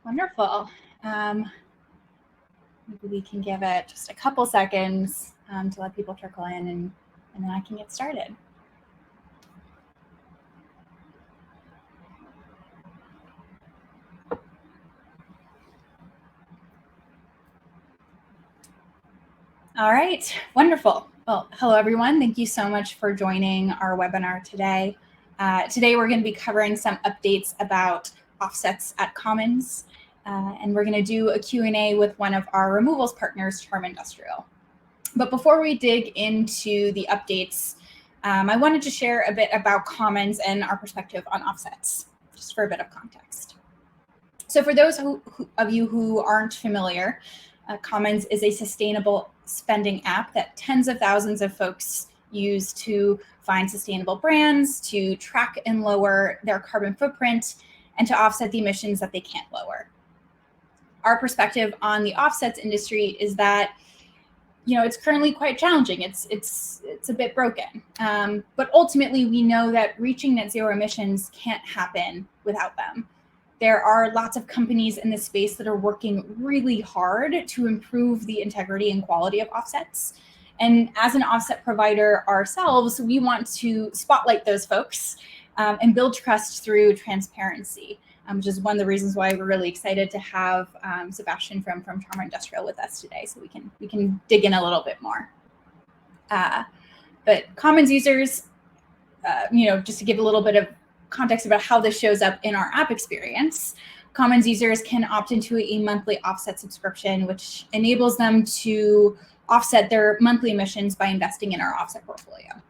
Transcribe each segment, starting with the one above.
Wonderful. Maybe we can give it just a couple seconds to let people trickle in, and then I can get started. All right, wonderful. Well, hello everyone. Thank you so much for joining our webinar today. Today we're going to be covering some updates about offsets at Commons, and we're going to do a Q&A with one of our removals partners, Charm Industrial. But before we dig into the updates, I wanted to share a bit about Commons and our perspective on offsets, just for a bit of context. So for those of you who aren't familiar, Commons is a sustainable spending app that tens of thousands of folks use to find sustainable brands, to track and lower their carbon footprint, and to offset the emissions that they can't lower. Our perspective on the offsets industry is that, it's currently quite challenging. It's a bit broken, but ultimately we know that reaching net zero emissions can't happen without them. There are lots of companies in this space that are working really hard to improve the integrity and quality of offsets. And as an offset provider ourselves, we want to spotlight those folks and build trust through transparency, which is one of the reasons why we're really excited to have Sebastian from Pachama Industrial with us today, so we can dig in a little bit more. But Commons users, just to give a little bit of context about how this shows up in our app experience, Commons users can opt into a monthly offset subscription, which enables them to offset their monthly emissions by investing in our offset portfolio.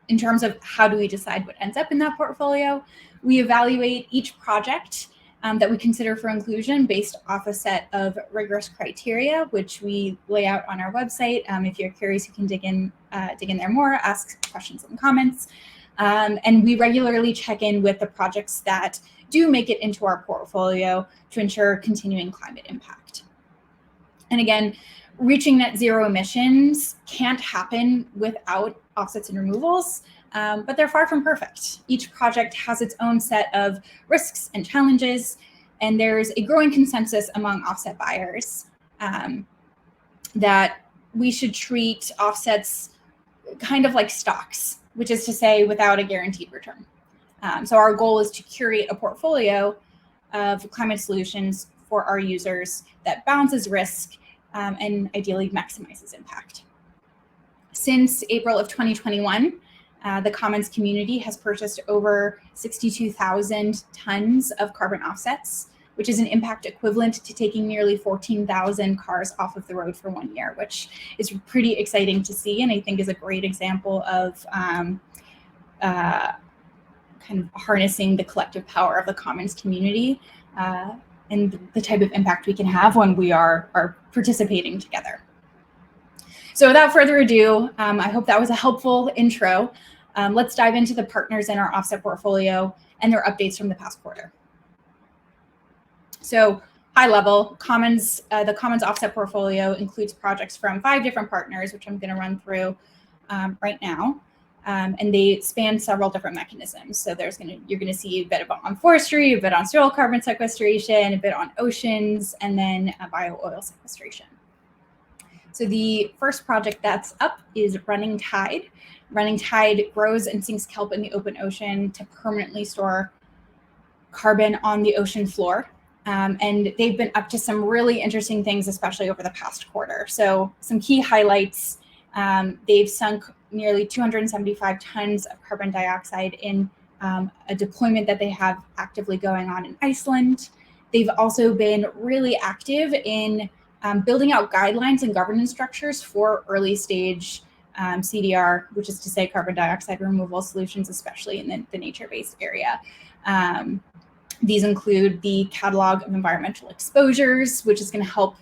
In terms of how do we decide what ends up in that portfolio, we evaluate each project that we consider for inclusion based off a set of rigorous criteria, which we lay out on our website. If you're curious, you can dig in there more, ask questions in the comments. And we regularly check in with the projects that do make it into our portfolio to ensure continuing climate impact. And again, reaching net zero emissions can't happen without offsets and removals, but they're far from perfect. Each project has its own set of risks and challenges, and there's a growing consensus among offset buyers that we should treat offsets kind of like stocks, which is to say without a guaranteed return. So our goal is to curate a portfolio of climate solutions for our users that balances risk and ideally maximizes impact. Since April of 2021, the Commons community has purchased over 62,000 tons of carbon offsets, which is an impact equivalent to taking nearly 14,000 cars off of the road for 1 year, which is pretty exciting to see, and I think is a great example of kind of harnessing the collective power of the Commons community and the type of impact we can have when we are participating together. So without further ado, I hope that was a helpful intro. Let's dive into the partners in our offset portfolio and their updates from the past quarter. So high level, the Commons offset portfolio includes projects from 5 different partners, which I'm going to run through right now. And they span several different mechanisms. So you're going to see a bit on forestry, a bit on soil carbon sequestration, a bit on oceans, and then bio oil sequestration. So the first project that's up is Running Tide. Running Tide grows and sinks kelp in the open ocean to permanently store carbon on the ocean floor. And they've been up to some really interesting things, especially over the past quarter. So some key highlights, they've sunk nearly 275 tons of carbon dioxide in a deployment that they have actively going on in Iceland. They've also been really active in building out guidelines and governance structures for early stage CDR, which is to say carbon dioxide removal solutions, especially in the nature-based area. These include the catalog of environmental exposures, which is going to help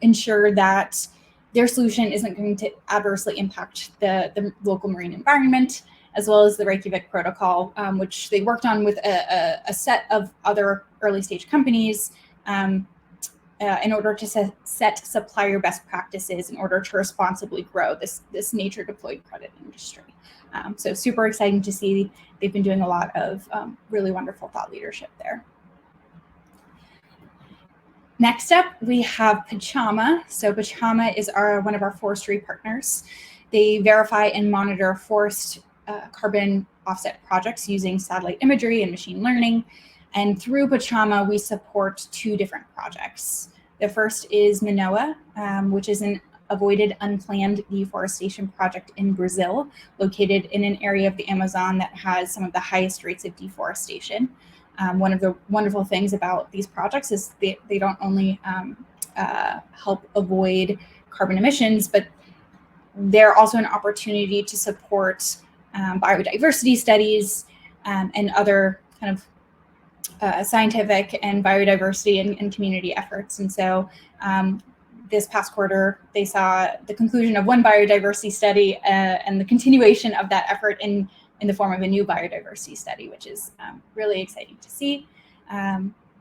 ensure that their solution isn't going to adversely impact the local marine environment, as well as the Reykjavik Protocol, which they worked on with a set of other early stage companies in order to set supplier best practices in order to responsibly grow this nature deployed credit industry. So super exciting to see. They've been doing a lot of really wonderful thought leadership there. Next up, we have Pachama. So Pachama is one of our forestry partners. They verify and monitor forest carbon offset projects using satellite imagery and machine learning. And through Pachama, we support 2 different projects. The first is Manoa, which is an avoided unplanned deforestation project in Brazil, located in an area of the Amazon that has some of the highest rates of deforestation. One of the wonderful things about these projects is they don't only help avoid carbon emissions, but they're also an opportunity to support biodiversity studies and other kind of scientific and biodiversity and community efforts. And so this past quarter, they saw the conclusion of one biodiversity study and the continuation of that effort in the form of a new biodiversity study, which is really exciting to see.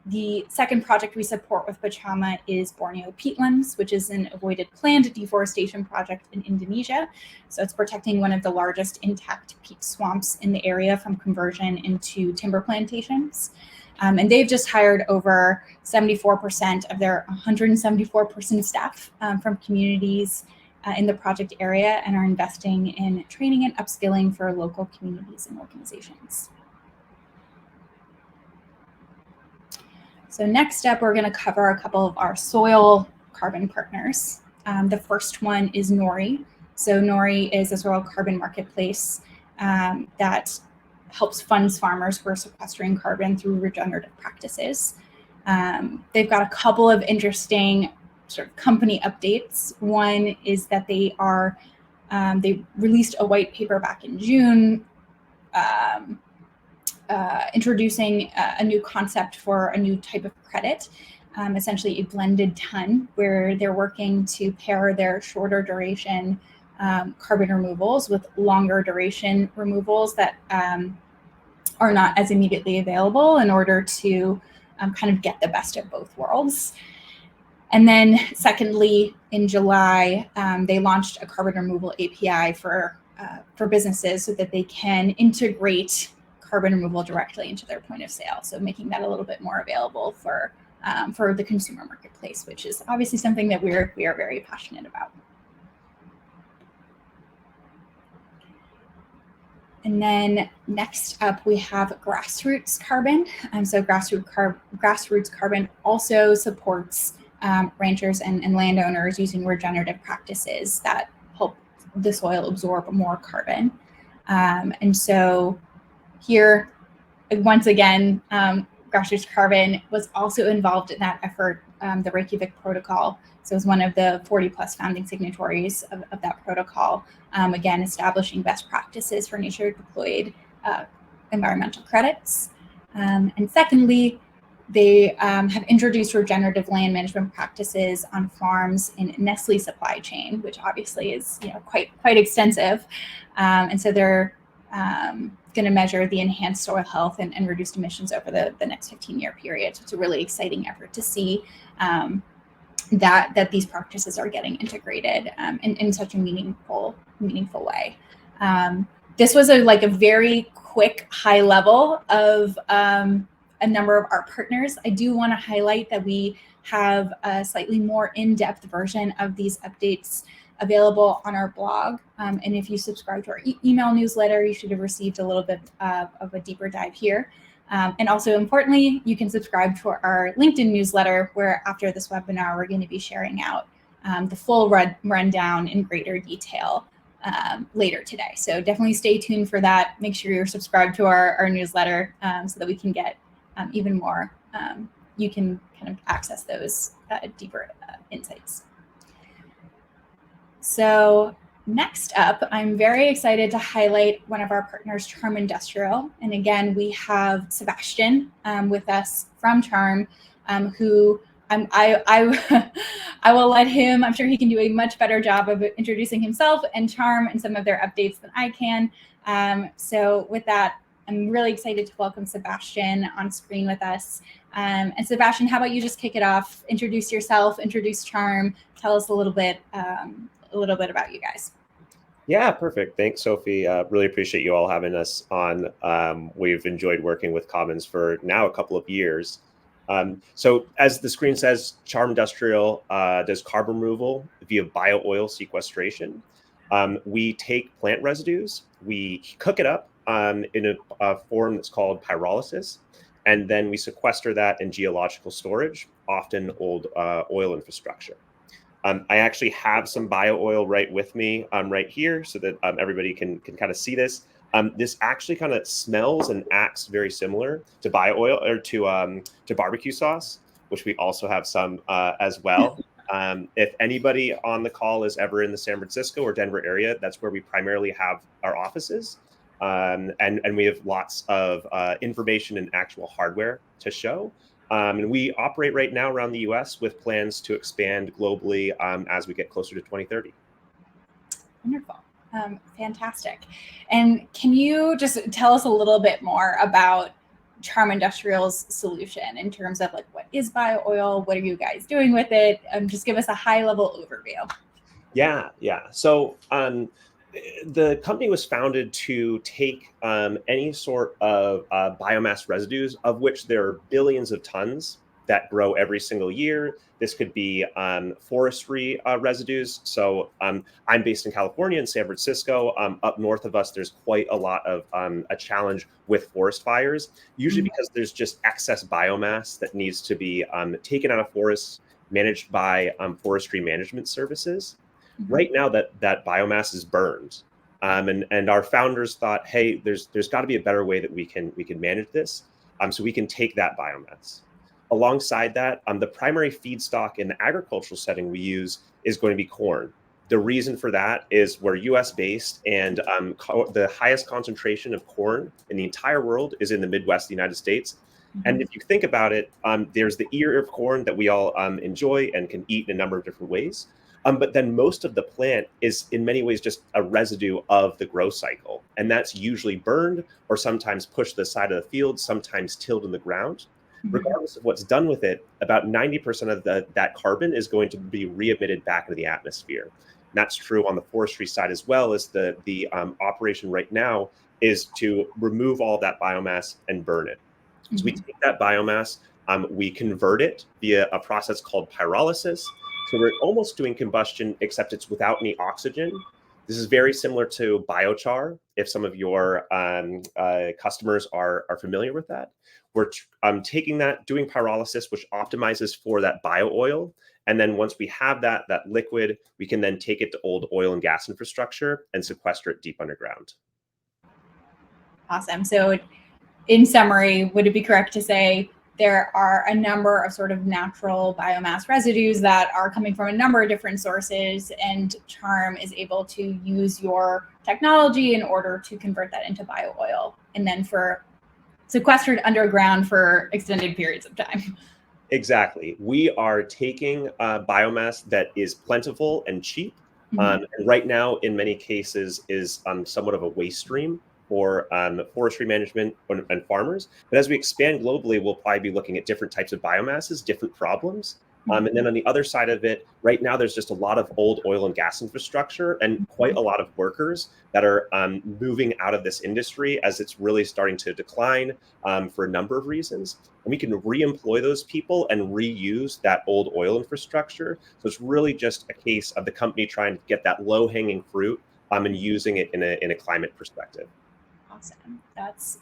The second project we support with Pachama is Borneo peatlands, which is an avoided planned deforestation project in Indonesia. So it's protecting one of the largest intact peat swamps in the area from conversion into timber plantations. And they've just hired over 74% of their 174-person staff from communities in the project area and are investing in training and upskilling for local communities and organizations. So next up, we're going to cover a couple of our soil carbon partners. The first one is Nori. So Nori is a soil carbon marketplace that helps funds farmers who are sequestering carbon through regenerative practices. They've got a couple of interesting sort of company updates. One is that they released a white paper back in June introducing a new concept for a new type of credit, essentially a blended ton, where they're working to pair their shorter duration carbon removals with longer duration removals that are not as immediately available in order to kind of get the best of both worlds. And then secondly, in July, they launched a carbon removal API for businesses so that they can integrate carbon removal directly into their point of sale. So making that a little bit more available for the consumer marketplace, which is obviously something that we are very passionate about. And then next up, we have Grassroots Carbon. So Grassroots Carbon also supports ranchers and landowners using regenerative practices that help the soil absorb more carbon. And so here, once again, Grassroots Carbon was also involved in that effort, the Reykjavik Protocol. So it was one of the 40+ founding signatories of that protocol, again, establishing best practices for nature-deployed environmental credits. And secondly, they have introduced regenerative land management practices on farms in Nestle supply chain, which obviously is quite extensive. And so they're going to measure the enhanced soil health and reduced emissions over the next 15-year period. So it's a really exciting effort to see that these practices are getting integrated in such a meaningful way. This was a very quick high level of a number of our partners. I do want to highlight that we have a slightly more in-depth version of these updates available on our blog. And if you subscribe to our email newsletter, you should have received a little bit of a deeper dive here. And also importantly, you can subscribe to our LinkedIn newsletter, where after this webinar, we're going to be sharing out the full rundown in greater detail later today. So definitely stay tuned for that. Make sure you're subscribed to our newsletter so that we can get even more, you can kind of access those deeper insights. So next up, I'm very excited to highlight one of our partners, Charm Industrial. And again, we have Sebastian with us from Charm, who I will let him, I'm sure he can do a much better job of introducing himself and Charm and some of their updates than I can. So with that, I'm really excited to welcome Sebastian on screen with us. And Sebastian, how about you just kick it off, introduce yourself, introduce Charm, tell us a little bit about you guys. Yeah, perfect. Thanks, Sophie. Really appreciate you all having us on. We've enjoyed working with Commons for now a couple of years. So as the screen says, Charm Industrial does carbon removal via bio-oil sequestration. We take plant residues, we cook it up in a form that's called pyrolysis, and then we sequester that in geological storage, often old oil infrastructure. I actually have some bio-oil right with me right here so that everybody can kind of see this. This actually kind of smells and acts very similar to bio-oil or to barbecue sauce, which we also have some as well. If anybody on the call is ever in the San Francisco or Denver area, that's where we primarily have our offices. And we have lots of information and actual hardware to show. And we operate right now around the US with plans to expand globally as we get closer to 2030. Wonderful. Fantastic. And can you just tell us a little bit more about Charm Industrial's solution in terms of like, what is bio-oil? What are you guys doing with it? Just give us a high level overview. Yeah. So the company was founded to take any sort of biomass residues, of which there are billions of tons that grow every single year. This could be forestry residues. So I'm based in California, in San Francisco. Up north of us, there's quite a lot of a challenge with forest fires, usually because there's just excess biomass that needs to be taken out of forests, managed by forestry management services. Right now, that biomass is burned, and our founders thought, hey, there's got to be a better way that we can manage this, so we can take that biomass. Alongside that, the primary feedstock in the agricultural setting we use is going to be corn. The reason for that is we're U.S. based, and the highest concentration of corn in the entire world is in the Midwest, the United States. And if you think about it, there's the ear of corn that we all enjoy and can eat in a number of different ways. But then most of the plant is in many ways just a residue of the growth cycle. And that's usually burned or sometimes pushed to the side of the field, sometimes tilled in the ground. Regardless of what's done with it, about 90% of that carbon is going to be re-emitted back into the atmosphere. And that's true on the forestry side as well. As the operation right now is to remove all that biomass and burn it. So we take that biomass, we convert it via a process called pyrolysis. So we're almost doing combustion, except it's without any oxygen. This is very similar to biochar, if some of your customers are familiar with that. We're taking that, doing pyrolysis, which optimizes for that bio-oil. And then once we have that liquid, we can then take it to old oil and gas infrastructure and sequester it deep underground. Awesome. So in summary, would it be correct to say there are a number of sort of natural biomass residues that are coming from a number of different sources, and Charm is able to use your technology in order to convert that into bio-oil and then for sequestered underground for extended periods of time? Exactly. We are taking biomass that is plentiful and cheap, and right now, in many cases, is somewhat of a waste stream for forestry management and farmers. But as we expand globally, we'll probably be looking at different types of biomasses, different problems. And then on the other side of it, right now, there's just a lot of old oil and gas infrastructure and quite a lot of workers that are moving out of this industry as it's really starting to decline for a number of reasons. And we can re-employ those people and reuse that old oil infrastructure. So it's really just a case of the company trying to get that low-hanging fruit and using it in a climate perspective. Awesome. That's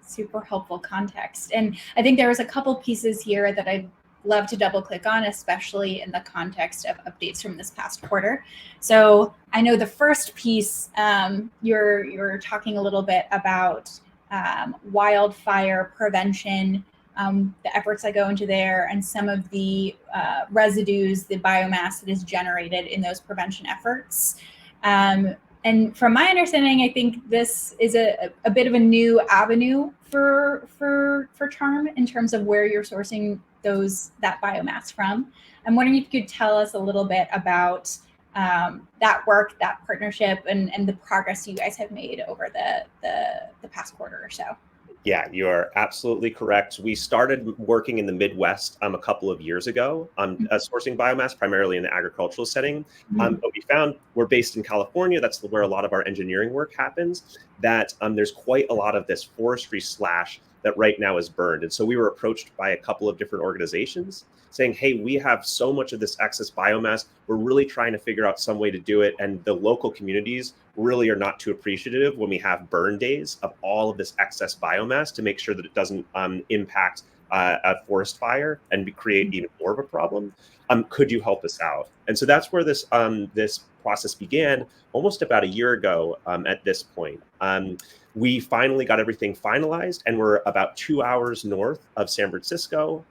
super helpful context. And I think there was a couple pieces here that I'd love to double click on, especially in the context of updates from this past quarter. So I know the first piece, you're talking a little bit about wildfire prevention, the efforts that go into there, and some of the residues, the biomass that is generated in those prevention efforts. And from my understanding, I think this is a bit of a new avenue for Charm in terms of where you're sourcing that biomass from. I'm wondering if you could tell us a little bit about that work, that partnership, and the progress you guys have made over the past quarter or so. Yeah, you are absolutely correct. We started working in the Midwest a couple of years ago, sourcing biomass primarily in the agricultural setting. But we found we're based in California. That's where a lot of our engineering work happens. That there's quite a lot of this forestry slash that right now is burned. And so we were approached by a couple of different organizations saying, hey, we have so much of this excess biomass. We're really trying to figure out some way to do it. And the local communities really are not too appreciative when we have burn days of all of this excess biomass to make sure that it doesn't impact a forest fire and create even more of a problem. Could you help us out? And so that's where this process began almost about a year ago at this point. We finally got everything finalized, and we're about 2 hours north of San Francisco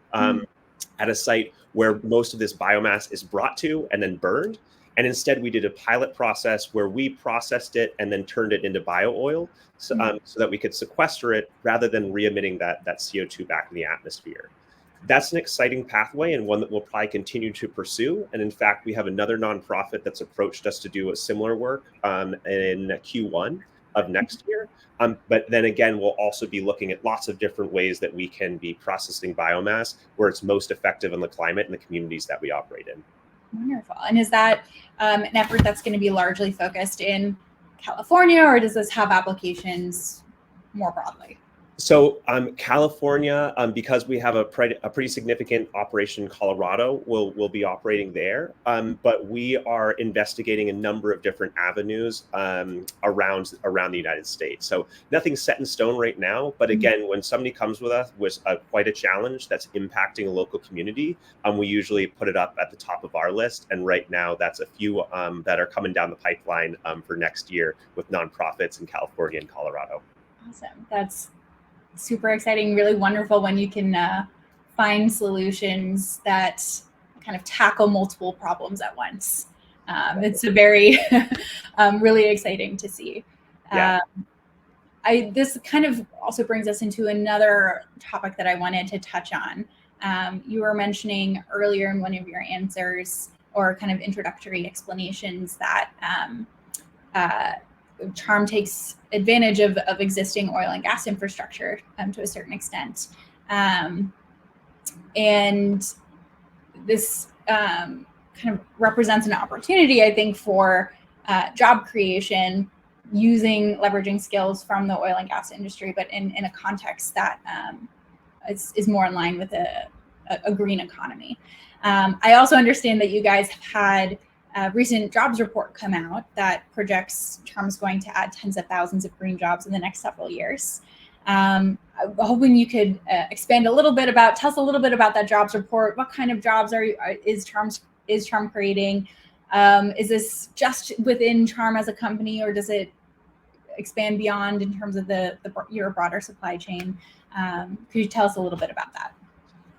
at a site where most of this biomass is brought to and then burned. And instead, we did a pilot process where we processed it and then turned it into bio-oil so that we could sequester it rather than re-emitting that CO2 back in the atmosphere. That's an exciting pathway and one that we'll probably continue to pursue. And in fact, we have another nonprofit that's approached us to do a similar work in Q1 of next year. But then again, we'll also be looking at lots of different ways that we can be processing biomass where it's most effective in the climate and the communities that we operate in. Wonderful. And is that an effort that's going to be largely focused in California, or does this have applications more broadly? So California, because we have a pretty significant operation in Colorado, we'll be operating there. But we are investigating a number of different avenues around the United States. So nothing's set in stone right now. But again, when somebody comes with us with quite a challenge that's impacting a local community, we usually put it up at the top of our list. And right now, that's a few that are coming down the pipeline for next year with nonprofits in California and Colorado. Awesome. That's super exciting, really wonderful when you can find solutions that kind of tackle multiple problems at once. It's a very, really exciting to see. Yeah. This kind of also brings us into another topic that I wanted to touch on. You were mentioning earlier in one of your answers or kind of introductory explanations that Charm takes advantage of existing oil and gas infrastructure to a certain extent. And this kind of represents an opportunity, I think, for job creation using leveraging skills from the oil and gas industry, but in a context that is more in line with a green economy. I also understand that you guys have had a recent jobs report come out that projects Charm's going to add tens of thousands of green jobs in the next several years. I'm hoping you could expand a little bit tell us a little bit about that jobs report. What kind of jobs is Charm creating? Is this just within Charm as a company, or does it expand beyond in terms of your broader supply chain? Could you tell us a little bit about that?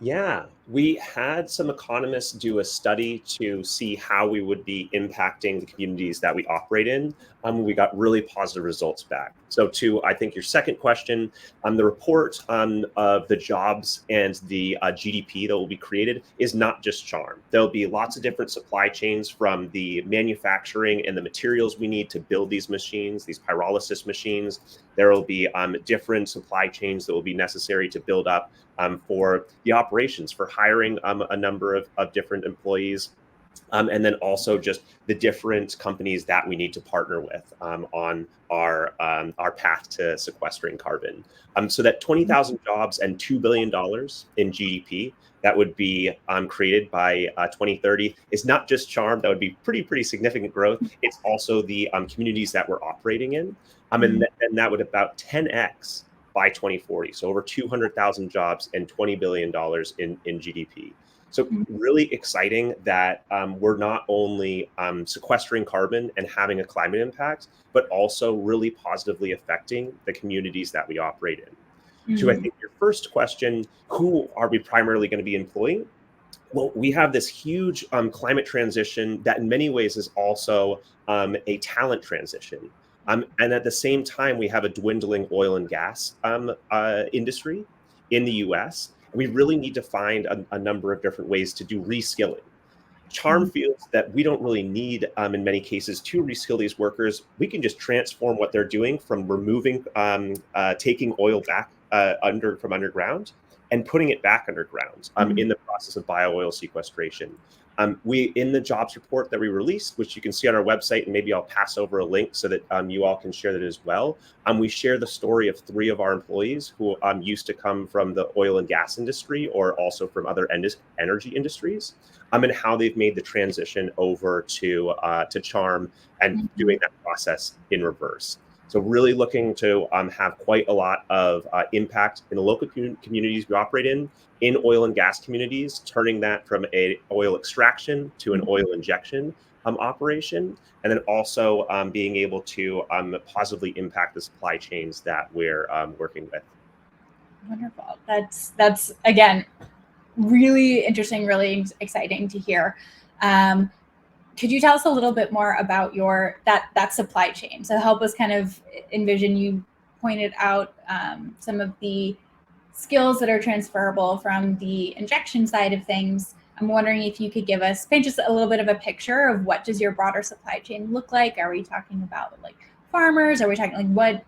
Yeah, we had some economists do a study to see how we would be impacting the communities that we operate in. We got really positive results back. So to, I think, your second question, the report of the jobs and the GDP that will be created is not just Charm. There'll be lots of different supply chains from the manufacturing and the materials we need to build these machines, these pyrolysis machines. There will be different supply chains that will be necessary to build up for the operations, for hiring a number of different employees, and then also just the different companies that we need to partner with on our path to sequestering carbon. So that 20,000 jobs and $2 billion in GDP that would be created by 2030 is not just Charm. That would be pretty significant growth. It's also the communities that we're operating in, and that would about 10x by 2040. So over 200,000 jobs and $20 billion in GDP. So really exciting that we're not only sequestering carbon and having a climate impact, but also really positively affecting the communities that we operate in. To, I think, your first question, who are we primarily going to be employing? Well, we have this huge climate transition that in many ways is also a talent transition. And at the same time, we have a dwindling oil and gas industry in the US. We really need to find a number of different ways to do reskilling. Charm feels that we don't really need, in many cases, to reskill these workers. We can just transform what they're doing from removing, taking oil back from underground and putting it back underground in the process of bio-oil sequestration. We, in the jobs report that we released, which you can see on our website, and maybe I'll pass over a link so that you all can share that as well. We share the story of 3 of our employees who used to come from the oil and gas industry or also from other energy industries, and how they've made the transition over to Charm and doing that process in reverse. So really looking to have quite a lot of impact in the local communities we operate in oil and gas communities, turning that from a oil extraction to an oil injection operation, and then also being able to positively impact the supply chains that we're working with. Wonderful. That's again really interesting, really exciting to hear. Could you tell us a little bit more about that supply chain? So help us kind of envision. You pointed out some of the skills that are transferable from the injection side of things. I'm wondering if you could paint just a little bit of a picture of what does your broader supply chain look like? Are we talking about like farmers? Are we talking like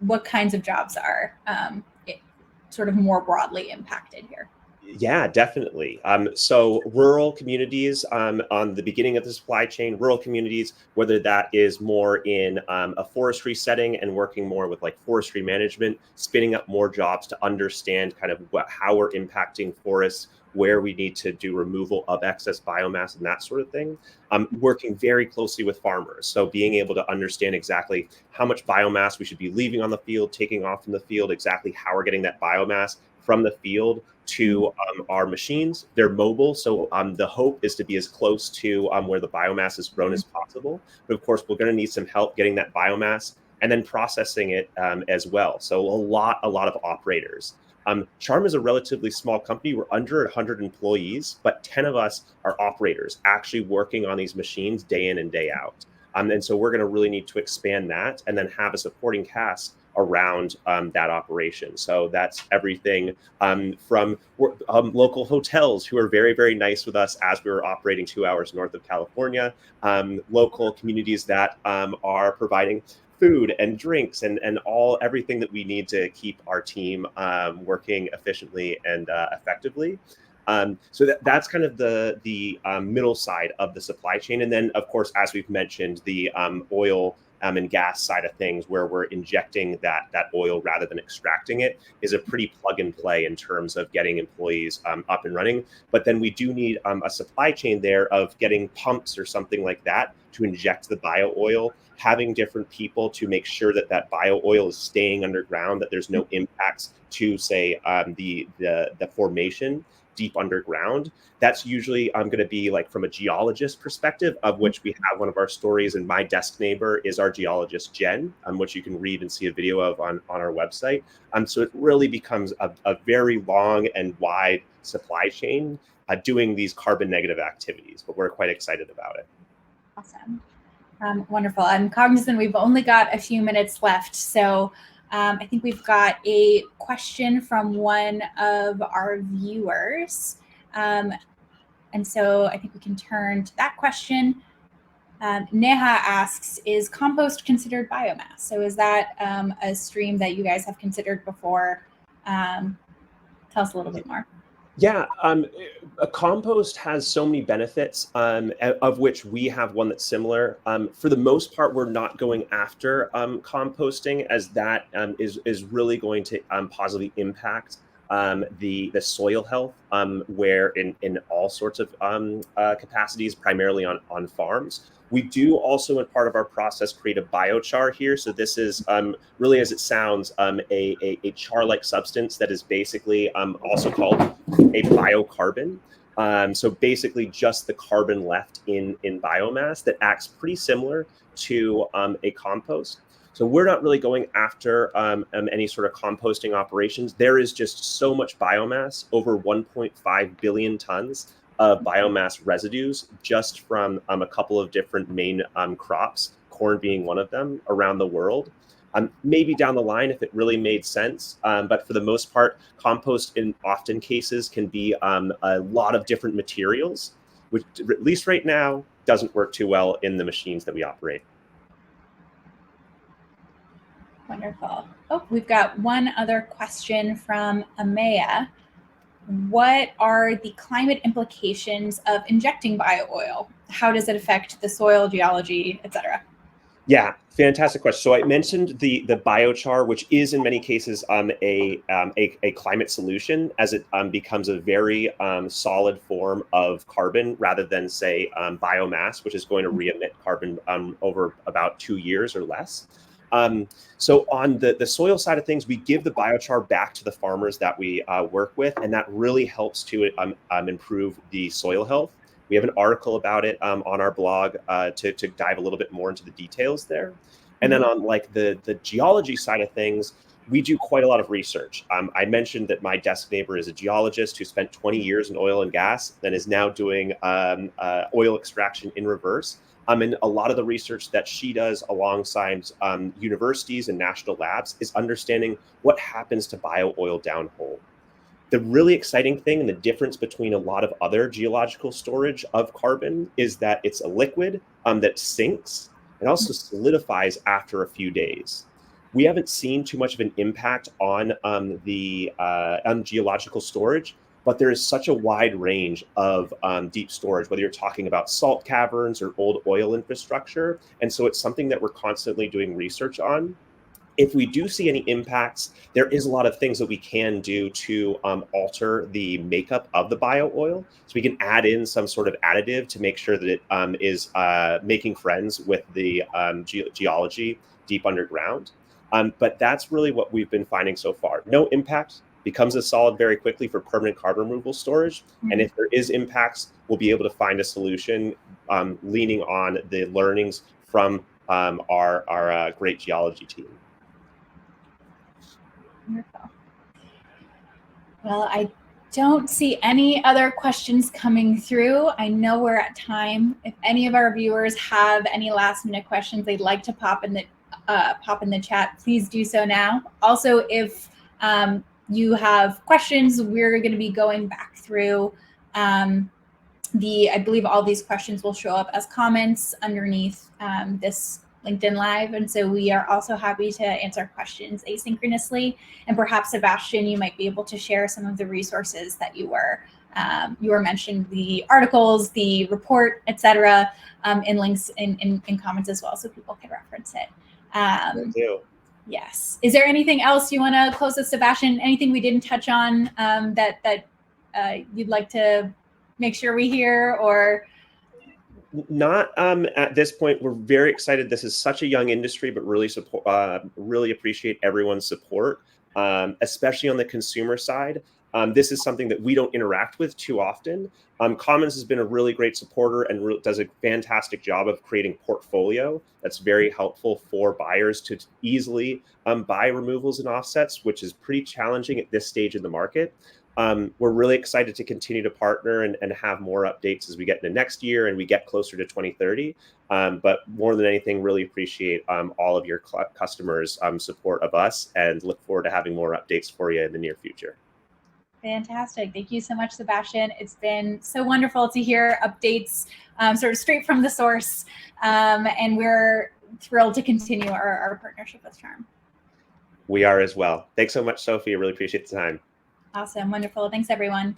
what kinds of jobs are sort of more broadly impacted here? Yeah, definitely. So rural communities on the beginning of the supply chain, rural communities, whether that is more in a forestry setting and working more with like forestry management, spinning up more jobs to understand kind of how we're impacting forests, where we need to do removal of excess biomass and that sort of thing. Working very closely with farmers. So being able to understand exactly how much biomass we should be leaving on the field, taking off from the field, exactly how we're getting that biomass from the field to our machines. They're mobile, so the hope is to be as close to where the biomass is grown as possible. But of course, we're going to need some help getting that biomass and then processing it as well. So a lot of operators. Charm is a relatively small company. We're under 100 employees, but 10 of us are operators actually working on these machines day in and day out. And so we're going to really need to expand that and then have a supporting cast around that operation. So that's everything from local hotels who are very, very nice with us as we were operating 2 hours north of California, local communities that are providing food and drinks and everything that we need to keep our team working efficiently and effectively. So that's kind of the middle side of the supply chain. And then, of course, as we've mentioned, the oil and gas side of things, where we're injecting that oil rather than extracting it, is a pretty plug and play in terms of getting employees up and running. But then we do need a supply chain there of getting pumps or something like that to inject the bio oil, having different people to make sure that that bio oil is staying underground, that there's no impacts to, say, the formation deep underground. That's usually going to be like from a geologist perspective, of which we have one of our stories, and my desk neighbor is our geologist, Jen, which you can read and see a video of on our website. So it really becomes a very long and wide supply chain doing these carbon negative activities, but we're quite excited about it. Awesome. Wonderful. I'm cognizant we've only got a few minutes left, so I think we've got a question from one of our viewers. And so I think we can turn to that question. Neha asks, is compost considered biomass? So is that a stream that you guys have considered before? Tell us a little bit more. Yeah, a compost has so many benefits, of which we have one that's similar. For the most part, we're not going after composting, as that is really going to positively impact the soil health, where in all sorts of capacities, primarily on farms. We do also, in part of our process, create a biochar here. So this is really, as it sounds, a char-like substance that is basically also called a biocarbon. So basically just the carbon left in biomass that acts pretty similar to a compost. So we're not really going after any sort of composting operations. There is just so much biomass, over 1.5 billion tons of biomass residues just from a couple of different main crops, corn being one of them, around the world. Maybe down the line if it really made sense, but for the most part, compost in often cases can be a lot of different materials, which at least right now doesn't work too well in the machines that we operate. Wonderful. Oh, we've got one other question from Amaya. what are the climate implications of injecting bio-oil? How does it affect the soil, geology, et cetera? Yeah, fantastic question. So I mentioned the biochar, which is in many cases a climate solution, as it becomes a very solid form of carbon rather than, say, biomass, which is going to re-emit carbon over about 2 years or less. So on the soil side of things, we give the biochar back to the farmers that we work with, and that really helps to improve the soil health. We have an article about it on our blog to dive a little bit more into the details there. And then on like the geology side of things, we do quite a lot of research. I mentioned that my desk neighbor is a geologist who spent 20 years in oil and gas, and is now doing oil extraction in reverse. And a lot of the research that she does alongside universities and national labs is understanding what happens to bio-oil downhole. The really exciting thing and the difference between a lot of other geological storage of carbon is that it's a liquid that sinks and also solidifies after a few days. We haven't seen too much of an impact on geological storage, but there is such a wide range of deep storage, whether you're talking about salt caverns or old oil infrastructure. And so it's something that we're constantly doing research on. If we do see any impacts, there is a lot of things that we can do to alter the makeup of the bio-oil. So we can add in some sort of additive to make sure that it is making friends with the geology deep underground. But that's really what we've been finding so far. No impact, becomes a solid very quickly for permanent carbon removal storage. And if there is impacts, we'll be able to find a solution leaning on the learnings from our great geology team. Wonderful. Well, I don't see any other questions coming through. I know we're at time. If any of our viewers have any last-minute questions they'd like to pop in the chat, please do so now. Also, if you have questions, we're going to be going back through I believe all these questions will show up as comments underneath this LinkedIn Live. And so we are also happy to answer questions asynchronously. And perhaps, Sebastian, you might be able to share some of the resources that you were mentioning, the articles, the report, et cetera, in links in comments as well, so people can reference it. Thank you. Yes. Is there anything else you want to close with, Sebastian? Anything we didn't touch on that you'd like to make sure we hear, or? Not at this point. We're very excited. This is such a young industry, but really really appreciate everyone's support, especially on the consumer side. This is something that we don't interact with too often. Commons has been a really great supporter and does a fantastic job of creating portfolio that's very helpful for buyers to easily buy removals and offsets, which is pretty challenging at this stage in the market. We're really excited to continue to partner and have more updates as we get into next year and we get closer to 2030. But more than anything, really appreciate all of your customers' support of us, and look forward to having more updates for you in the near future. Fantastic. Thank you so much, Sebastian. It's been so wonderful to hear updates sort of straight from the source. And we're thrilled to continue our partnership with Charm. We are as well. Thanks so much, Sophie. I really appreciate the time. Awesome. Wonderful. Thanks, everyone.